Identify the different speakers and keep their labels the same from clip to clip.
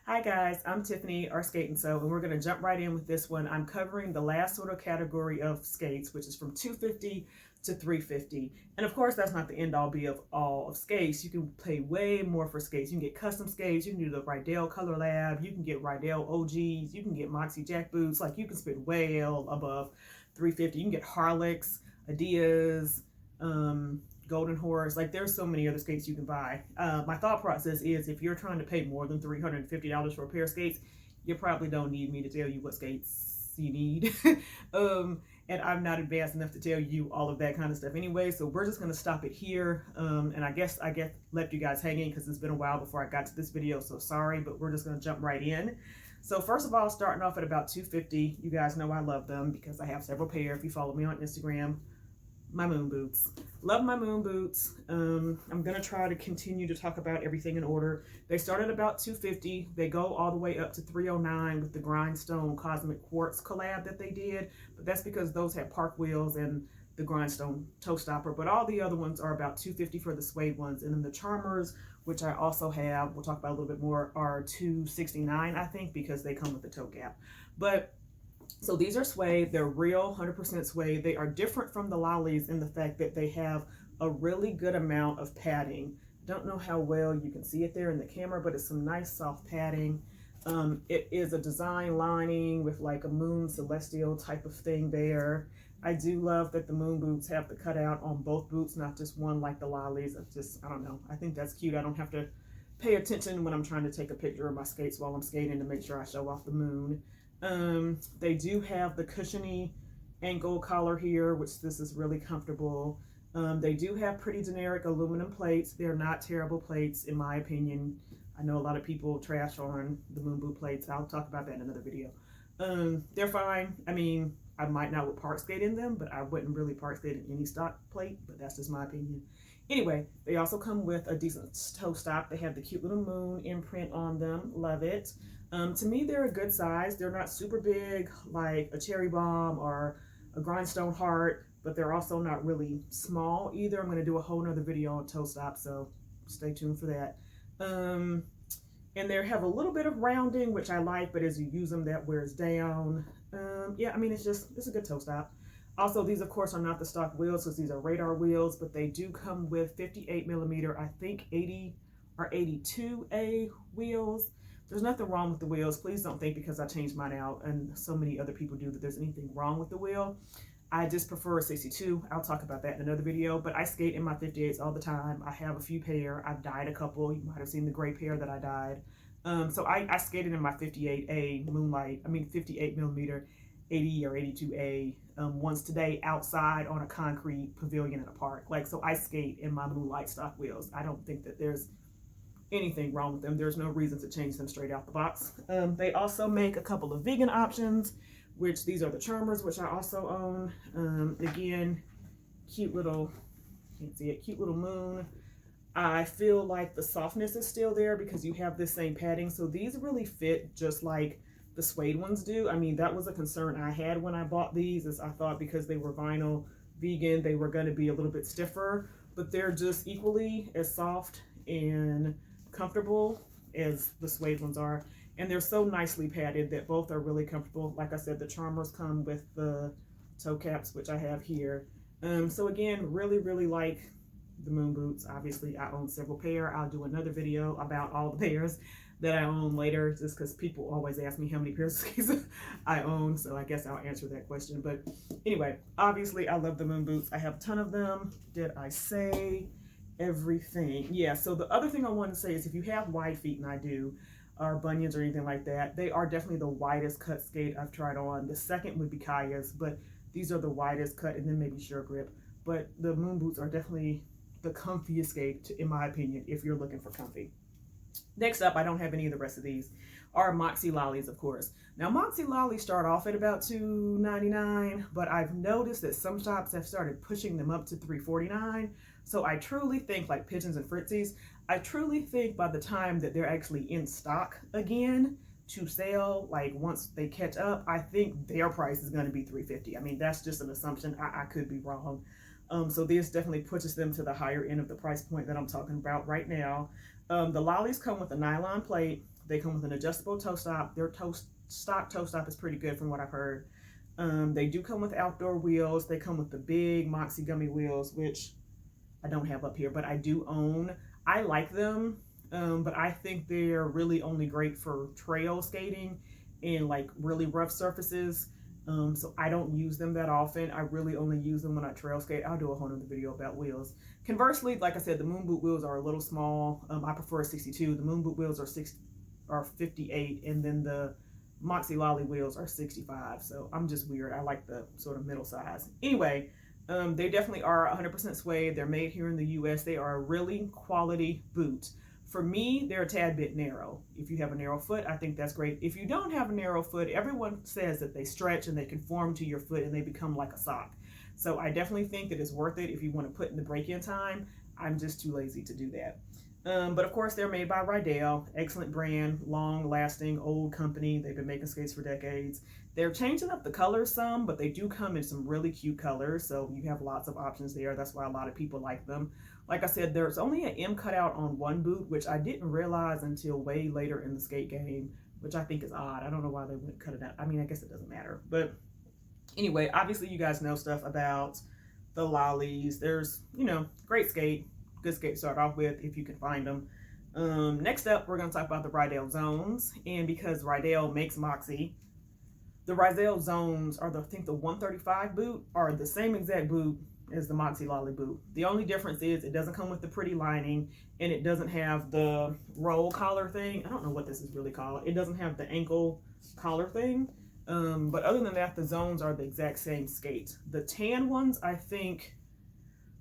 Speaker 1: Hi guys, I'm Tiffany, our Skate and Sew, and we're going to jump right in with this one. I'm covering the last sort of category of skates, which is from 250 to 350. And of course, that's not the end all be of all of skates. You can pay way more for skates. You can get custom skates, you can do the Rydell Color Lab, you can get Rydell OGs, you can get Moxie Jack boots. Like, you can spend way above 350. You can get Harlex, Adidas, Golden Horse. Like, there's so many other skates you can buy. My thought process is, if you're trying to pay more than $350 for a pair of skates, you probably don't need me to tell you what skates you need. And I'm not advanced enough to tell you all of that kind of stuff anyway, so we're just going to stop it here. And I guess left you guys hanging because it's been a while before I got to this video, so sorry, but we're just going to jump right in. So first of all, starting off at about 250, you guys know I love them because I have several pair. If you follow me on Instagram, my moon boots. Love my moon boots. I'm gonna try to continue to talk about everything in order. They start at about 250. They go all the way up to 309 with the Grindstone Cosmic Quartz collab that they did. But that's because those had park wheels and the Grindstone toe stopper. But all the other ones are about 250 for the suede ones. And then the Charmers, which I also have, we'll talk about a little bit more, are 269, I think, because they come with the toe gap. But so these are suede. They're real 100% suede. They are different from the Lolis in the fact that they have a really good amount of padding. Don't know how well you can see it there in the camera, but it's some nice soft padding. It is a design lining with like a moon celestial type of thing there. I do love that the moon boots have the cutout on both boots, not just one like the Lolis. I don't know. I think that's cute. I don't have to pay attention when I'm trying to take a picture of my skates while I'm skating to make sure I show off the moon. They do have the cushiony ankle collar here, which this is really comfortable. They do have pretty generic aluminum plates. They're not terrible plates, in my opinion. I know a lot of people trash on the moon boot plates. I'll talk about that in another video. They're fine. I mean, I might not would park skate in them, but I wouldn't really park skate in any stock plate, but that's just my opinion. Anyway, they also come with a decent toe stop. They have the cute little moon imprint on them. Love it. To me, they're a good size. They're not super big like a cherry bomb or a grindstone heart, but they're also not really small either. I'm going to do a whole nother video on toe stop, so stay tuned for that. And they have a little bit of rounding, which I like, but as you use them, that wears down. Yeah, I mean, it's a good toe stop. Also, these, of course, are not the stock wheels, because these are radar wheels, but they do come with 58 millimeter, I think 80 or 82A wheels. There's nothing wrong with the wheels. Please don't think because I changed mine out and so many other people do that there's anything wrong with the wheel. I just prefer a 62. I'll talk about that in another video, but I skate in my 58s all the time. I have a few pair. I've dyed a couple. You might have seen the gray pair that I dyed. So I skated in my 58A Moonlight, 58 millimeter 80 or 82A once today outside on a concrete pavilion in a park. Like, so I skate in my Moonlight stock wheels. I don't think that there's anything wrong with them. There's no reason to change them straight out the box. They also make a couple of vegan options, which these are the Charmers, which I also own. Again, cute little, can't see it, cute little moon. I feel like the softness is still there because you have this same padding. So these really fit just like the suede ones do. I mean, that was a concern I had when I bought these, is I thought because they were vinyl vegan, they were going to be a little bit stiffer, but they're just equally as soft and comfortable as the suede ones are, and they're so nicely padded that both are really comfortable. Like I said, the Charmers come with the toe caps, which I have here. So again, really like the moon boots. Obviously, I own several pair. I'll do another video about all the pairs that I own later, just because people always ask me how many pairs of skates I own, so I guess I'll answer that question. But anyway, obviously I love the moon boots. I have a ton of them. Did I say everything? Yeah, so the other thing I want to say is, if you have wide feet, and I do, or bunions or anything like that, they are definitely the widest cut skate I've tried on. The second would be Kaya's, but these are the widest cut, and then maybe Sure Grip. But the moon boots are definitely the comfiest skate, in my opinion, if you're looking for comfy. Next up, I don't have any of the rest of these, are Moxie Lolis, of course. Now, Moxie Loli start off at about $2.99, but I've noticed that some shops have started pushing them up to $3.49. So I truly think, like Pigeons and Fritzies, I truly think by the time that they're actually in stock again to sell, like once they catch up, I think their price is going to be $3.50. I mean, that's just an assumption. I could be wrong. So this definitely pushes them to the higher end of the price point that I'm talking about right now. The Lolis come with a nylon plate, They come with an adjustable toe stop. Their stock toe stop is pretty good from what I've heard. They do come with outdoor wheels. They come with the big Moxie gummy wheels, which I don't have up here, but I do own. I like them, but I think they're really only great for trail skating and like really rough surfaces. So I don't use them that often. I really only use them when I trail skate. I'll do a whole nother video about wheels. Conversely, like I said, the moon boot wheels are a little small. I prefer a 62. The moon boot wheels are 58, and then the Moxie Loli wheels are 65. So I'm just weird. I like the sort of middle size. Anyway, they definitely are 100% suede. They're made here in the US. They are a really quality boot. For me, they're a tad bit narrow. If you have a narrow foot, I think that's great. If you don't have a narrow foot, everyone says that they stretch and they conform to your foot and they become like a sock. So I definitely think that it's worth it if you want to put in the break-in time. I'm just too lazy to do that. But of course, they're made by Rydell, excellent brand, long-lasting, old company. They've been making skates for decades. They're changing up the colors some, but they do come in some really cute colors, so you have lots of options there. That's why a lot of people like them. Like I said, there's only an M cutout on one boot, which I didn't realize until way later in the skate game, which I think is odd. I don't know why they wouldn't cut it out. I mean, I guess it doesn't matter. But anyway, obviously you guys know stuff about the Lolis. There's, you know, great skate, good skate to start off with if you can find them. Next up, we're going to talk about the Rydell Zones. And because Rydell makes Moxie, the Rydell Zones are I think the 135 boot are the same exact boot as the Moxie Loli boot. The only difference is it doesn't come with the pretty lining and it doesn't have the roll collar thing. I don't know what this is really called. It doesn't have the ankle collar thing. But other than that, the Zones are the exact same skate. The tan ones, I think,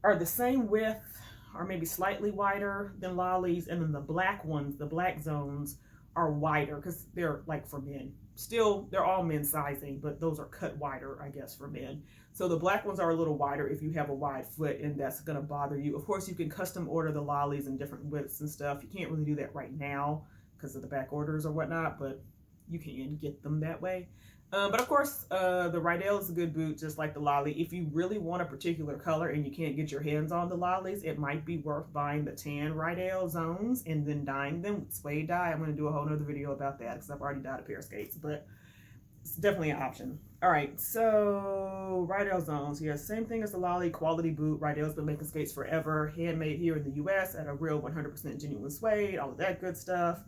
Speaker 1: are the same width or maybe slightly wider than Loli's. And then the black ones, the black Zones, are wider because they're like for men. Still, they're all men's sizing, but those are cut wider, I guess, for men. So the black ones are a little wider if you have a wide foot and that's going to bother you. Of course, you can custom order the Lolis in different widths and stuff. You can't really do that right now because of the back orders or whatnot, but you can get them that way. But of course, the Rydell is a good boot, just like the Loli. If you really want a particular color and you can't get your hands on the Lolis, it might be worth buying the tan Rydell Zones and then dyeing them with suede dye. I'm going to do a whole nother video about that because I've already dyed a pair of skates, but it's definitely an option. All right, so Rydell Zones. Yeah, same thing as the Loli, quality boot. Rydell's been making skates forever, handmade here in the US at a real 100% genuine suede, all of that good stuff.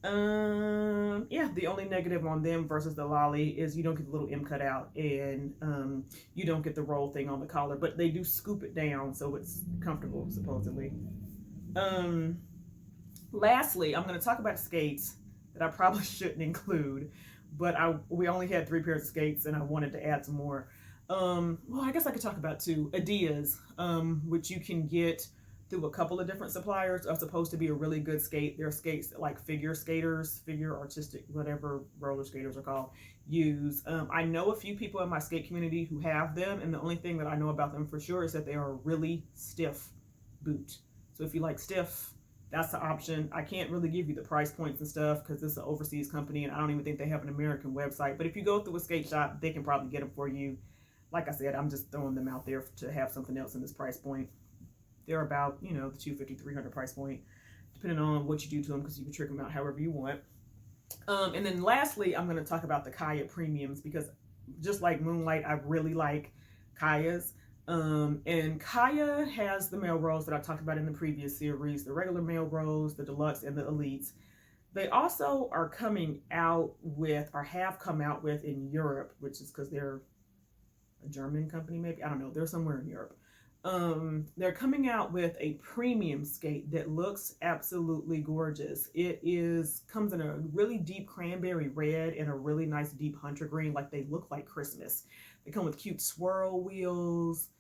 Speaker 1: Yeah, the only negative on them versus the Loli is you don't get the little M cutout and you don't get the roll thing on the collar, but they do scoop it down so it's comfortable, supposedly. Lastly, I'm going to talk about skates that I probably shouldn't include, but we only had 3 pairs of skates and I wanted to add some more. Well, I guess I could talk about 2. Adidas, which you can get through a couple of different suppliers, are supposed to be a really good skate. They're skates that like figure artistic, whatever roller skaters are called, use. I know a few people in my skate community who have them, and the only thing that I know about them for sure is that they are a really stiff boot. So if you like stiff, that's the option. I can't really give you the price points and stuff because this is an overseas company and I don't even think they have an American website. But if you go through a skate shop, they can probably get them for you. Like I said, I'm just throwing them out there to have something else in this price point. They're about, you know, the $250, $300 price point, depending on what you do to them, because you can trick them out however you want. And then lastly, I'm going to talk about the Kaya Premiums, because just like Moonlight, I really like Kaya's. And Kaya has the Melrose that I talked about in the previous series, the regular Melrose, the Deluxe, and the Elites. They also are coming out with, or have come out with in Europe, which is because they're a German company, maybe. I don't know. They're somewhere in Europe. They're coming out with a premium skate that looks absolutely gorgeous. It comes in a really deep cranberry red and a really nice deep hunter green. Like, they look like Christmas. They come with cute swirl wheels.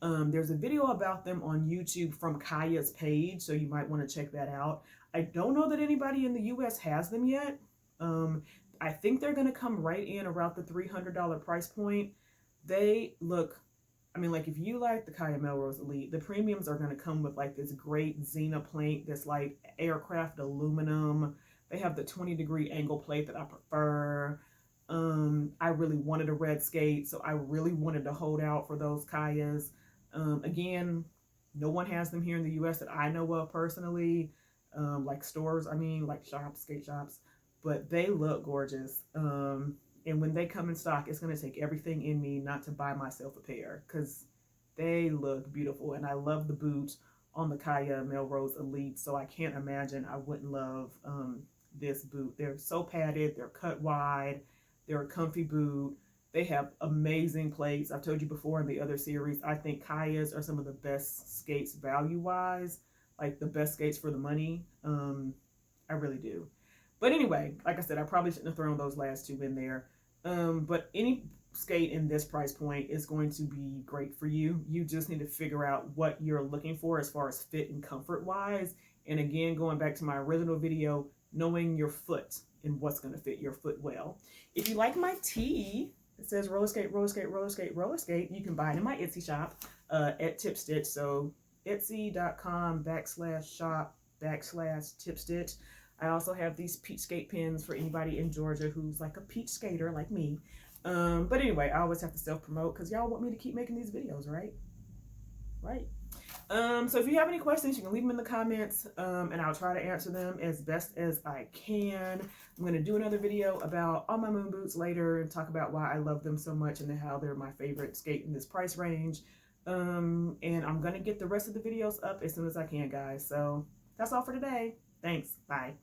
Speaker 1: There's a video about them on YouTube from Kaya's page, so you might want to check that out. I don't know that anybody in the US has them yet. I think they're going to come right in around the $300 price point. They look, I mean, like, if you like the Kaya Melrose Elite, the premiums are going to come with like this great Xena plate that's like aircraft aluminum. They have the 20-degree angle plate that I prefer. I really wanted a red skate, so I really wanted to hold out for those Kayas. Again, no one has them here in the US that I know of personally. like stores, I mean, like shops, skate shops, but they look gorgeous. And when they come in stock, it's going to take everything in me not to buy myself a pair because they look beautiful. And I love the boot on the Kaya Melrose Elite, so I can't imagine I wouldn't love this boot. They're so padded, they're cut wide, they're a comfy boot. They have amazing plates. I've told you before in the other series, I think Kaya's are some of the best skates value-wise, like the best skates for the money. I really do. But anyway, like I said, I probably shouldn't have thrown those last two in there. But any skate in this price point is going to be great for you. You just need to figure out what you're looking for as far as fit and comfort wise. And again, going back to my original video, knowing your foot and what's going to fit your foot well. If you like my tee, it says roller skate, roller skate, roller skate, roller skate. You can buy it in my Etsy shop at TipStitch. So etsy.com/shop/TipStitch. I also have these peach skate pins for anybody in Georgia who's like a peach skater like me. But anyway, I always have to self-promote because y'all want me to keep making these videos, right? Right. So if you have any questions, you can leave them in the comments, and I'll try to answer them as best as I can. I'm going to do another video about all my moon boots later and talk about why I love them so much and how they're my favorite skate in this price range. And I'm going to get the rest of the videos up as soon as I can, guys. So that's all for today. Thanks. Bye.